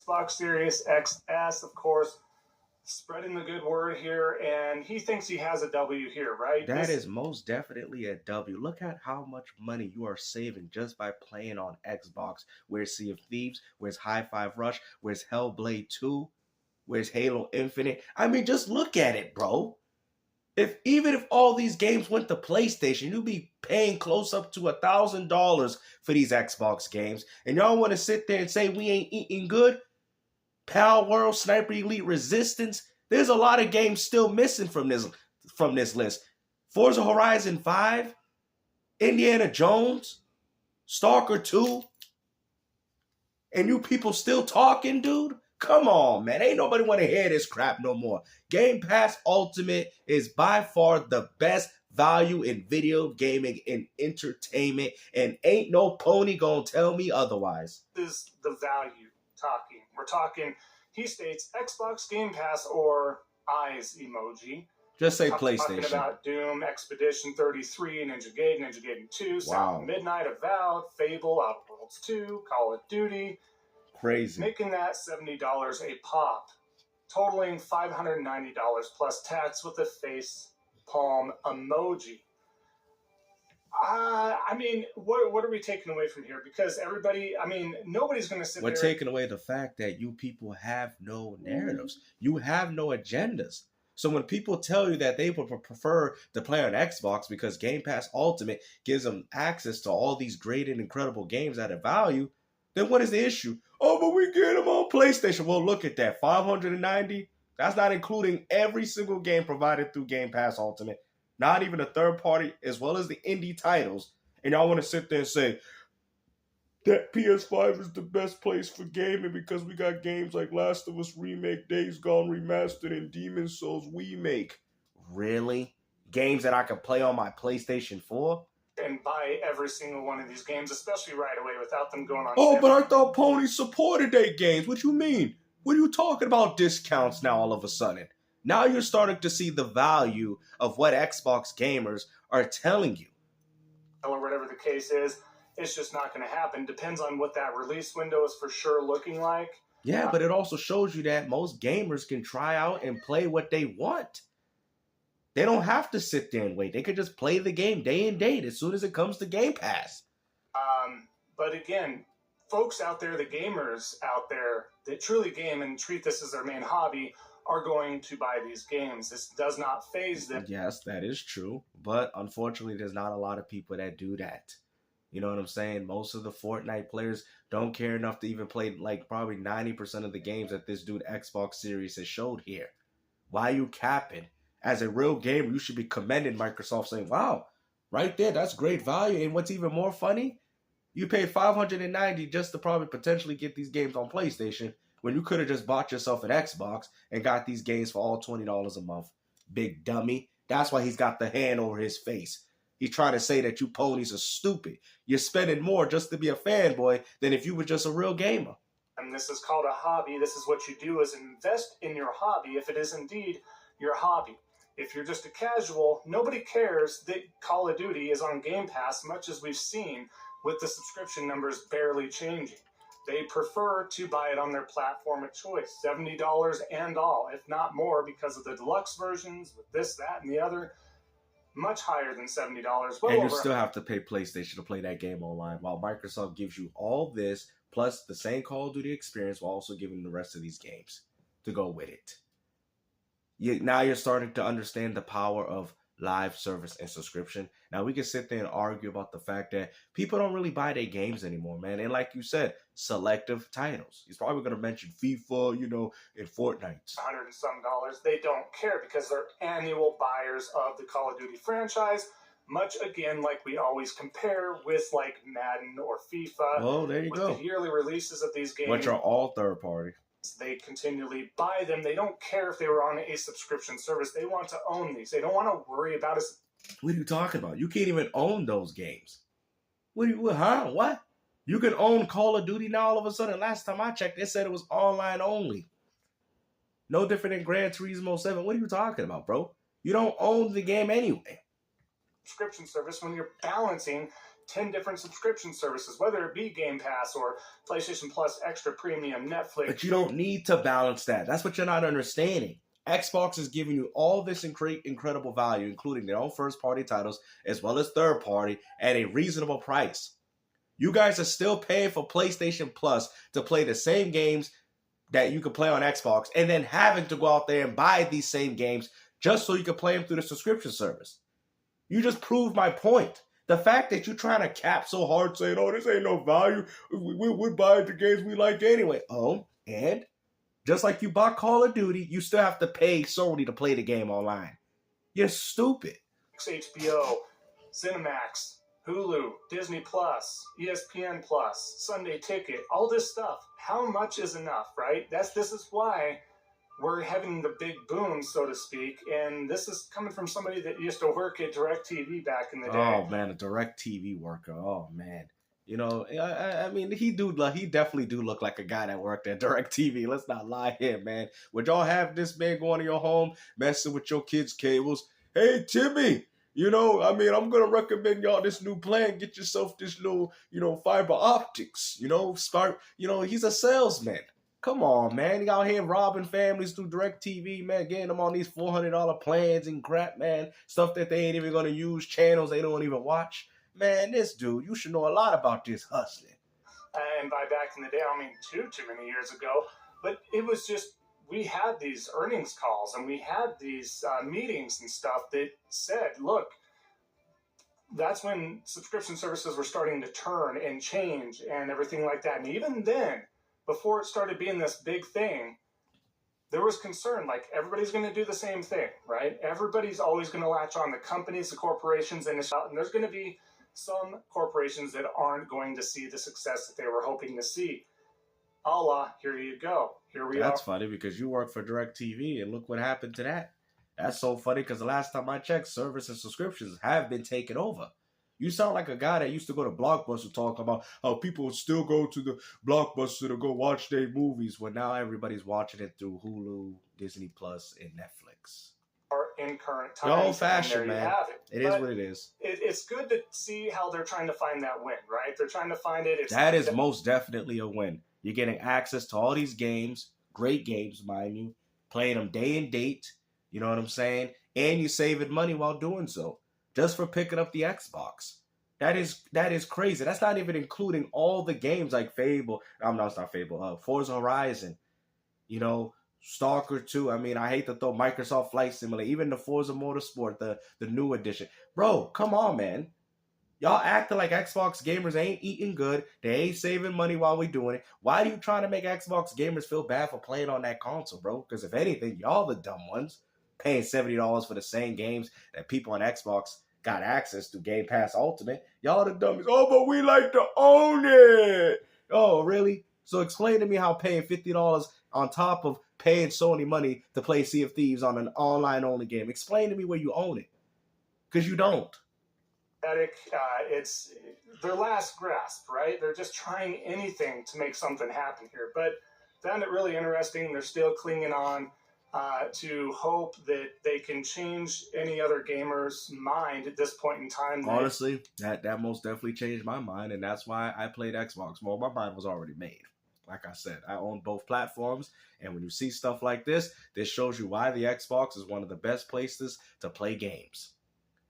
Xbox Series XS, of course, spreading the good word here, and he thinks he has a W here, right? That is most definitely a W. Look at how much money you are saving just by playing on Xbox. Where's Sea of Thieves? Where's High Five Rush? Where's Hellblade 2? Where's Halo Infinite? I mean, just look at it, bro. Even if all these games went to PlayStation, you'd be paying close up to $1,000 for these Xbox games. And y'all want to sit there and say we ain't eating good? Pal World, Sniper Elite, Resistance. There's a lot of games still missing from this list. Forza Horizon 5, Indiana Jones, Stalker 2. And you people still talking, dude? Come on, man. Ain't nobody want to hear this crap no more. Game Pass Ultimate is by far the best value in video gaming and entertainment, and ain't no pony gonna tell me otherwise. This is the value talking. We're talking, he states, Xbox Game Pass or eyes emoji. Just say PlayStation. Talking about Doom, Expedition 33, Ninja Gaiden 2, Sound of Midnight, Avowed, Fable, Outer Worlds 2, Call of Duty. Crazy. Making that $70 a pop, totaling $590 plus tax with a face palm emoji. I mean, what are we taking away from here? Because everybody, I mean, nobody's going to sit there. We're taking away the fact that you people have no narratives. You have no agendas. So when people tell you that they would prefer to play on Xbox because Game Pass Ultimate gives them access to all these great and incredible games at a value, then what is the issue? Oh, but we get them on PlayStation. Well, look at that. $590. That's not including every single game provided through Game Pass Ultimate. Not even a third party, as well as the indie titles. And y'all want to sit there and say that PS5 is the best place for gaming because we got games like Last of Us Remake, Days Gone Remastered, and Demon's Souls Remake. Really? Games that I can play on my PlayStation 4? And buy every single one of these games, especially right away, without them going on. Oh, but I thought Pony supported their games. What you mean? What are you talking about discounts now all of a sudden? Now you're starting to see the value of what Xbox gamers are telling you. Or whatever the case is, it's just not going to happen. Depends on what that release window is for sure looking like. Yeah, but it also shows you that most gamers can try out and play what they want. They don't have to sit there and wait. They could just play the game day and date as soon as it comes to Game Pass. But again, folks out there, the gamers out there that truly game and treat this as their main hobby are going to buy these games. This does not faze them. Yes, that is true. But unfortunately, there's not a lot of people that do that. You know what I'm saying? Most of the Fortnite players don't care enough to even play like probably 90% of the games that this dude Xbox Series has showed here. Why are you capping? As a real gamer, you should be commending Microsoft saying, wow, right there, that's great value. And what's even more funny, you pay $590 just to probably potentially get these games on PlayStation when you could have just bought yourself an Xbox and got these games for all $20 a month. Big dummy. That's why he's got the hand over his face. He's trying to say that you ponies are stupid. You're spending more just to be a fanboy than if you were just a real gamer. And this is called a hobby. This is what you do, is invest in your hobby if it is indeed your hobby. If you're just a casual, nobody cares that Call of Duty is on Game Pass, much as we've seen with the subscription numbers barely changing. They prefer to buy it on their platform of choice, $70 and all, if not more, because of the deluxe versions with this, that, and the other, much higher than $70. Well, and you still have to pay PlayStation to play that game online, while Microsoft gives you all this, plus the same Call of Duty experience, while also giving the rest of these games to go with it. Now you're starting to understand the power of live service and subscription. Now we can sit there and argue about the fact that people don't really buy their games anymore, man. And like you said, selective titles. He's probably going to mention FIFA, and Fortnite. $100 and some. They don't care because they're annual buyers of the Call of Duty franchise. Much again, like we always compare with like Madden or FIFA. Oh, there you go. The yearly releases of these games, which are all third party. They continually buy them. They don't care if they were on a subscription service. They want to own these. They don't want to worry about it. What are you talking about? You can't even own those games. What? You can own Call of Duty now all of a sudden. Last time I checked, it said it was online only. No different than Gran Turismo 7. What are you talking about, bro? You don't own the game anyway. Subscription service when you're balancing 10 different subscription services, whether it be Game Pass or PlayStation Plus Extra Premium, Netflix. But you don't need to balance that. That's what you're not understanding. Xbox is giving you all this incredible value, including their own first-party titles as well as third-party at a reasonable price. You guys are still paying for PlayStation Plus to play the same games that you can play on Xbox and then having to go out there and buy these same games just so you can play them through the subscription service. You just proved my point. The fact that you're trying to cap so hard saying, oh, this ain't no value. We're buying the games we like anyway. Oh, and just like you bought Call of Duty, you still have to pay Sony to play the game online. You're stupid. HBO, Cinemax, Hulu, Disney Plus, ESPN Plus, Sunday Ticket, all this stuff. How much is enough, right? This is why we're having the big boom, so to speak, and this is coming from somebody that used to work at DirecTV back in the day. Oh man, a DirecTV worker. Oh man, you know, I mean, he definitely do look like a guy that worked at DirecTV. Let's not lie here, man. Would y'all have this man going to your home, messing with your kids' cables? Hey, Timmy, you know, I mean, I'm gonna recommend y'all this new plan. Get yourself this new, you know, fiber optics. You know, start. You know, he's a salesman. Come on, man. You out here robbing families through DirecTV, man, getting them on these $400 plans and crap, man. Stuff that they ain't even going to use, channels they don't even watch. Man, this dude, you should know a lot about this hustling. And by back in the day, I don't mean too many years ago, but it was just, we had these earnings calls and we had these meetings and stuff that said, look, that's when subscription services were starting to turn and change and everything like that. And even then, before it started being this big thing, there was concern, like everybody's going to do the same thing, right? Everybody's always going to latch on the companies, the corporations, and there's going to be some corporations that aren't going to see the success that they were hoping to see. Allah, here you go. Here we are. That's funny because you work for DirecTV, and look what happened to that. That's so funny because the last time I checked, service and subscriptions have been taken over. You sound like a guy that used to go to Blockbuster talking about how people still go to the Blockbuster to go watch their movies when now everybody's watching it through Hulu, Disney Plus, and Netflix. Or in current times. The old-fashioned, man. It is what it is. It's good to see how they're trying to find that win, right? They're trying to find it. That is most definitely a win. You're getting access to all these games, great games, mind you, playing them day and date, you know what I'm saying? And you're saving money while doing so. Just for picking up the Xbox. That is crazy. That's not even including all the games like Fable. It's not Fable. Forza Horizon. You know, Stalker 2. I mean, I hate to throw Microsoft Flight Simulator. Even the Forza Motorsport, the new edition. Bro, come on, man. Y'all acting like Xbox gamers ain't eating good. They ain't saving money while we doing it. Why are you trying to make Xbox gamers feel bad for playing on that console, bro? Because if anything, y'all the dumb ones. Paying $70 for the same games that people on Xbox got access to Gamepass Ultimate. Y'all the dummies. Oh, but we like to own it. Oh, really? So explain to me how paying $50 on top of paying Sony money to play Sea of Thieves on an online-only game. Explain to me where you own it. Because you don't. It's their last grasp, right? They're just trying anything to make something happen here. But found it really interesting. They're still clinging on to hope that they can change any other gamer's mind at this point in time. Honestly, that most definitely changed my mind, and that's why I played Xbox. Well, my mind was already made. Like I said, I own both platforms, and when you see stuff like this shows you why the Xbox is one of the best places to play games.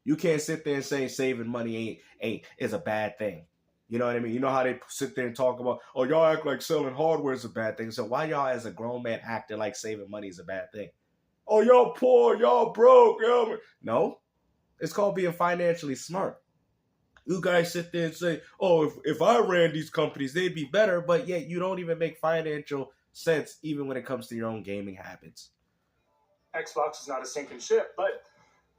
You can't sit there and say saving money is a bad thing. You know what I mean? You know how they sit there and talk about, oh, y'all act like selling hardware is a bad thing. So why y'all as a grown man acting like saving money is a bad thing? Oh, y'all poor, y'all broke. Y'all... No, it's called being financially smart. You guys sit there and say, oh, if I ran these companies, they'd be better. But yet you don't even make financial sense even when it comes to your own gaming habits. Xbox is not a sinking ship, but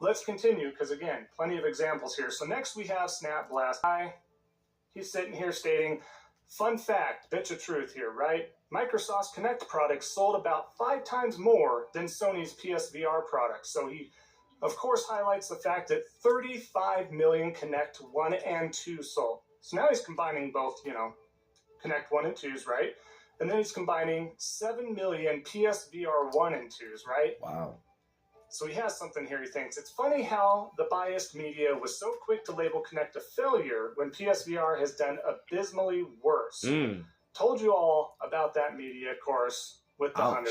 let's continue because, again, plenty of examples here. So next we have Snap Blast. He's sitting here stating, fun fact, bitch of truth here, right? Microsoft's Kinect products sold about 5 times more than Sony's PSVR products. So he, of course, highlights the fact that 35 million Kinect 1 and 2 sold. So now he's combining both, Kinect 1 and 2s, right? And then he's combining 7 million PSVR 1 and 2s, right? Wow. So he has something here, he thinks. It's funny how the biased media was so quick to label Kinect a failure when PSVR has done abysmally worse. Told you all about that media, of course, with the 100%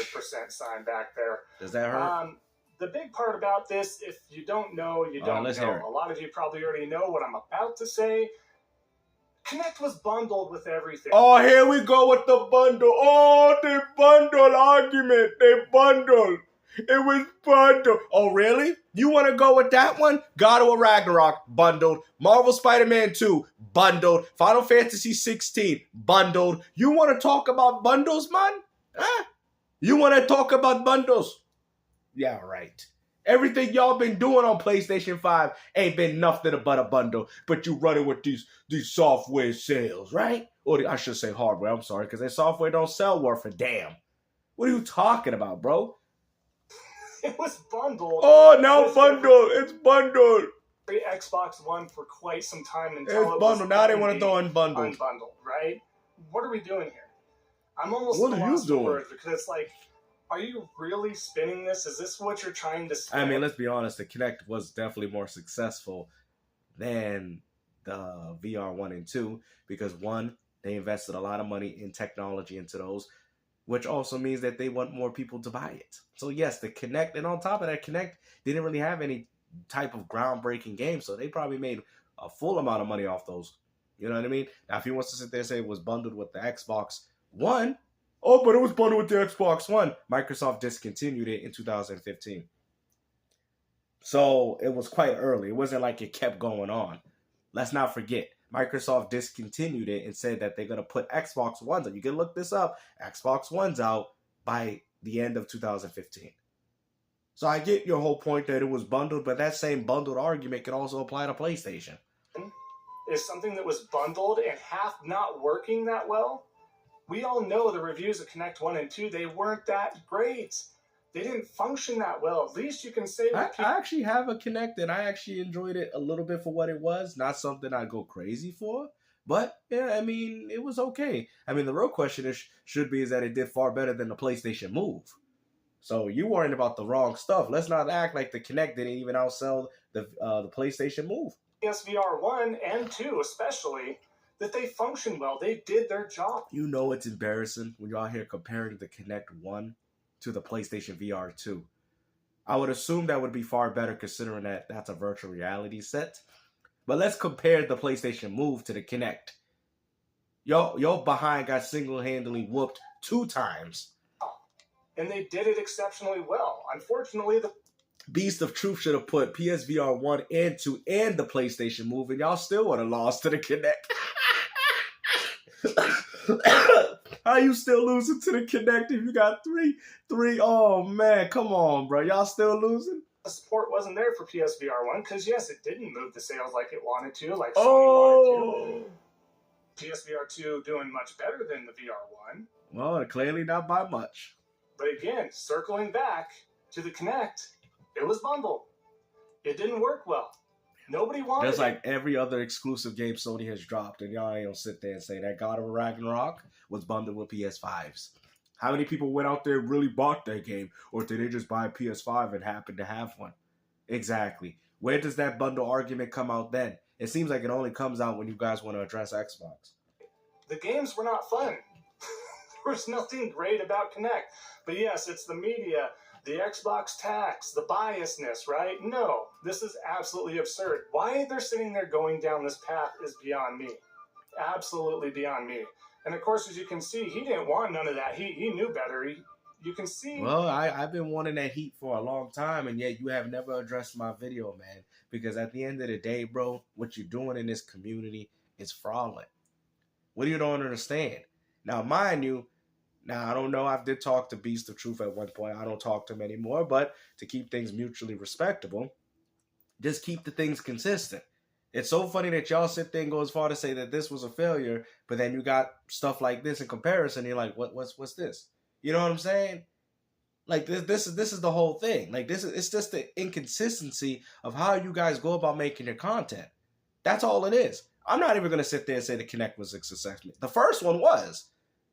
sign back there. Does that hurt? The big part about this, if you don't know, you don't know. A lot of you probably already know what I'm about to say. Kinect was bundled with everything. Oh, here we go with the bundle. Oh, the bundle argument. They bundled. It was bundled. Oh, really? You want to go with that one? God of War Ragnarok, bundled. Marvel Spider-Man 2, bundled. Final Fantasy 16, bundled. You want to talk about bundles, man? Huh? You want to talk about bundles? Yeah, right. Everything y'all been doing on PlayStation 5 ain't been nothing but a bundle, but you running with these software sales, right? Or I should say hardware, I'm sorry, because their software don't sell worth a damn. What are you talking about, bro? It was bundled. Oh, now bundled. It's bundled. Xbox One for quite some time until it's bundled. Now they want to throw unbundled. Unbundled, right? What are we doing here? I'm almost what are you doing? Words because it's like, are you really spinning this? Is this what you're trying to spin? I mean, let's be honest. The Kinect was definitely more successful than the VR 1 and 2 because, one, they invested a lot of money in technology into those, which also means that they want more people to buy it. So, yes, the Kinect, and on top of that, Kinect didn't really have any type of groundbreaking game, so they probably made a full amount of money off those. You know what I mean? Now, if he wants to sit there and say it was bundled with the Xbox One, oh, but it was bundled with the Xbox One. Microsoft discontinued it in 2015. So it was quite early. It wasn't like it kept going on. Let's not forget, Microsoft discontinued it and said that they're going to put Xbox Ones out. You can look this up. Xbox Ones out by the end of 2015. So I get your whole point that it was bundled, but that same bundled argument can also apply to PlayStation. Is something that was bundled and half not working that well? We all know the reviews of Kinect 1 and 2, they weren't that great. They didn't function that well. At least you can say... I actually have a Kinect, and I actually enjoyed it a little bit for what it was. Not something I'd go crazy for. But, yeah, I mean, it was okay. I mean, the real question should be is that it did far better than the PlayStation Move. So you worrying about the wrong stuff. Let's not act like the Kinect didn't even outsell the PlayStation Move. PSVR 1 and 2 especially... that they functioned well. They did their job. You know it's embarrassing when you're out here comparing the Kinect 1 to the PlayStation VR 2. I would assume that would be far better considering that that's a virtual reality set. But let's compare the PlayStation Move to the Kinect. Your behind got single-handedly whooped 2 times. And they did it exceptionally well. Unfortunately, the Beast of Truth should have put PSVR 1 and 2 and the PlayStation Move, and y'all still would have lost to the Kinect. How you still losing to the Kinect if you got three? Oh, man, come on, bro. Y'all still losing? The support wasn't there for PSVR 1 because, yes, it didn't move the sales like it wanted to, like Sony wanted to. PSVR 2 doing much better than the VR 1. Well, clearly not by much. But again, circling back to the Kinect, it was bundled. It didn't work well. Nobody wanted it. Just like every other exclusive game Sony has dropped, and y'all ain't gonna sit there and say that God of War Ragnarok was bundled with PS5s. How many people went out there and really bought that game, or did they just buy a PS5 and happen to have one? Exactly. Where does that bundle argument come out then? It seems like it only comes out when you guys want to address Xbox. The games were not fun. There was nothing great about Kinect. But yes, it's the media, the Xbox tax, the biasness, right? No, this is absolutely absurd. Why they're sitting there going down this path is beyond me. Absolutely beyond me. And of course, as you can see, he didn't want none of that. He knew better. You can see... Well, I've been wanting that heat for a long time, and yet you have never addressed my video, man. Because at the end of the day, bro, what you're doing in this community is fraudulent. What you don't understand? Now, mind you, I don't know. I did talk to Beast of Truth at one point. I don't talk to him anymore. But to keep things mutually respectable, just keep the things consistent. It's so funny that y'all sit there and go as far to say that this was a failure, but then you got stuff like this in comparison. You're like, what's this? You know what I'm saying? Like this is the whole thing. Like it's just the inconsistency of how you guys go about making your content. That's all it is. I'm not even gonna sit there and say the Kinect was a success. The first one was.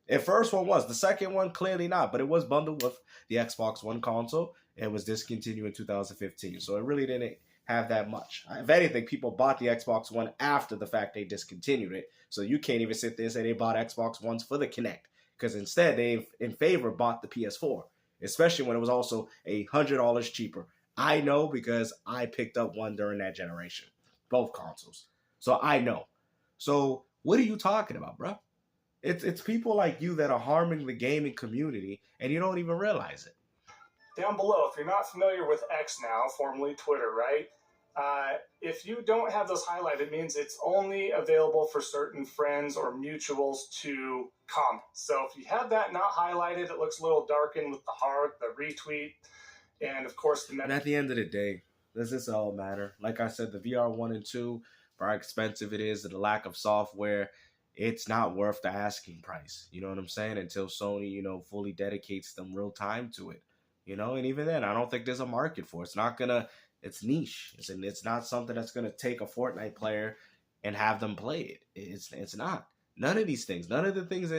The second one, clearly not, but it was bundled with the Xbox One console. and was discontinued in 2015. So it really didn't have that much. If anything, people bought the Xbox One after the fact they discontinued it. So you can't even sit there and say they bought Xbox Ones for the Kinect, because instead they, in favor, bought the PS4, especially when it was also $100 cheaper. I know because I picked up one during that generation, both consoles. So I know. So what are you talking about, bro? It's people like you that are harming the gaming community, and you don't even realize it. Down below, if you're not familiar with X now, formerly Twitter, right? If you don't have those highlighted, it means it's only available for certain friends or mutuals to comment. So if you have that not highlighted, it looks a little darkened with the heart, the retweet, and of course the... And at the end of the day, does this all matter? Like I said, the VR 1 and 2, for how expensive it is, the lack of software, it's not worth the asking price. You know what I'm saying? Until Sony, fully dedicates them real time to it. And even then, I don't think there's a market for it. It's not gonna... It's niche. It's not something that's gonna take a Fortnite player and have them play it. It's not. None of these things. None of the things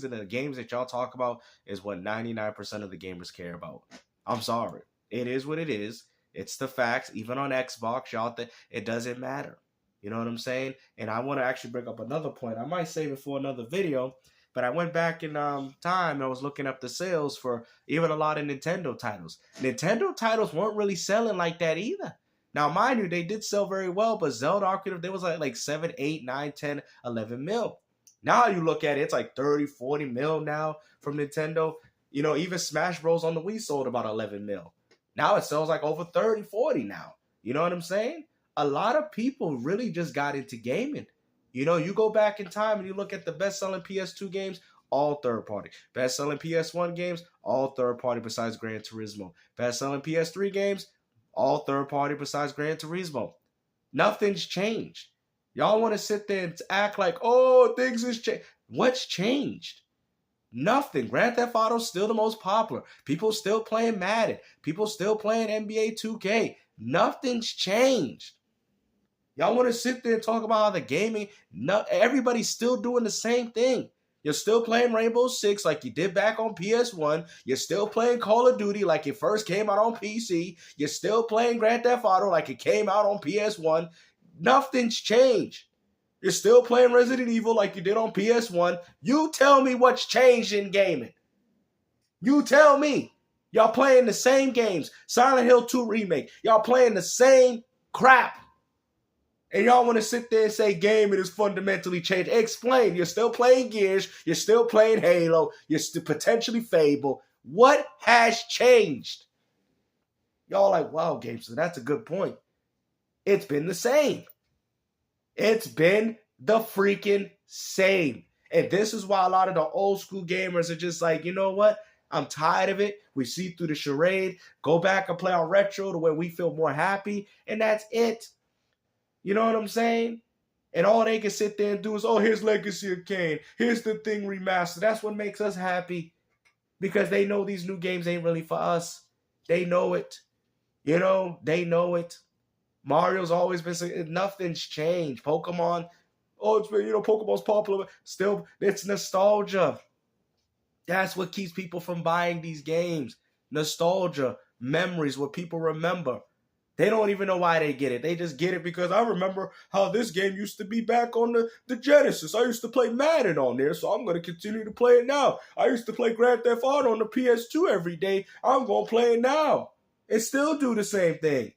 in the games that y'all talk about is what 99% of the gamers care about. I'm sorry. It is what it is. It's the facts. Even on Xbox, y'all think it doesn't matter. You know what I'm saying? And I want to actually bring up another point. I might save it for another video. But I went back in time and I was looking up the sales for even a lot of Nintendo titles. Nintendo titles weren't really selling like that either. Now, mind you, they did sell very well, but Zelda Ocarina of Time was like 7, 8, 9, 10, 11 mil. Now you look at it, it's like 30, 40 mil now from Nintendo. Even Smash Bros. On the Wii sold about 11 mil. Now it sells like over 30, 40 now. You know what I'm saying? A lot of people really just got into gaming. You go back in time and you look at the best-selling PS2 games, all third-party. Best-selling PS1 games, all third-party besides Gran Turismo. Best-selling PS3 games, all third-party besides Gran Turismo. Nothing's changed. Y'all want to sit there and act like, oh, things has changed. What's changed? Nothing. Grand Theft Auto's still the most popular. People still playing Madden. People still playing NBA 2K. Nothing's changed. Y'all want to sit there and talk about how the gaming, everybody's still doing the same thing. You're still playing Rainbow Six like you did back on PS1. You're still playing Call of Duty like it first came out on PC. You're still playing Grand Theft Auto like it came out on PS1. Nothing's changed. You're still playing Resident Evil like you did on PS1. You tell me what's changed in gaming. You tell me. Y'all playing the same games. Silent Hill 2 Remake. Y'all playing the same crap. And y'all want to sit there and say gaming is fundamentally changed. Explain. You're still playing Gears. You're still playing Halo. You're still potentially Fable. What has changed? Y'all like, wow, Gameson, that's a good point. It's been the same. It's been the freaking same. And this is why a lot of the old school gamers are just like, you know what? I'm tired of it. We see through the charade. Go back and play on retro to where we feel more happy. And that's it. You know what I'm saying? And all they can sit there and do is, oh, here's Legacy of Kain. Here's the thing remastered. That's what makes us happy. Because they know these new games ain't really for us. They know it. They know it. Mario's always been saying, nothing's changed. Pokemon, it's been, Pokemon's popular. Still, it's nostalgia. That's what keeps people from buying these games. Nostalgia, memories, what people remember. They don't even know why they get it. They just get it because I remember how this game used to be back on the Genesis. I used to play Madden on there, so I'm going to continue to play it now. I used to play Grand Theft Auto on the PS2 every day. I'm going to play it now and still do the same thing.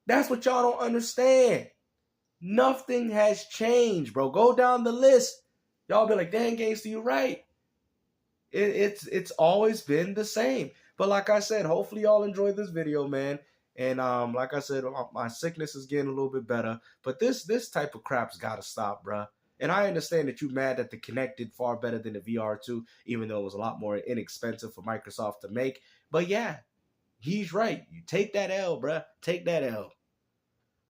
That's what y'all don't understand. Nothing has changed, bro. Go down the list. Y'all be like, dang, Gangsta, you right. It's always been the same. But like I said, hopefully y'all enjoyed this video, man. And like I said, my sickness is getting a little bit better. But this type of crap's got to stop, bruh. And I understand that you're mad that the Kinect did far better than the VR2, even though it was a lot more inexpensive for Microsoft to make. But yeah, he's right. You take that L, bruh. Take that L.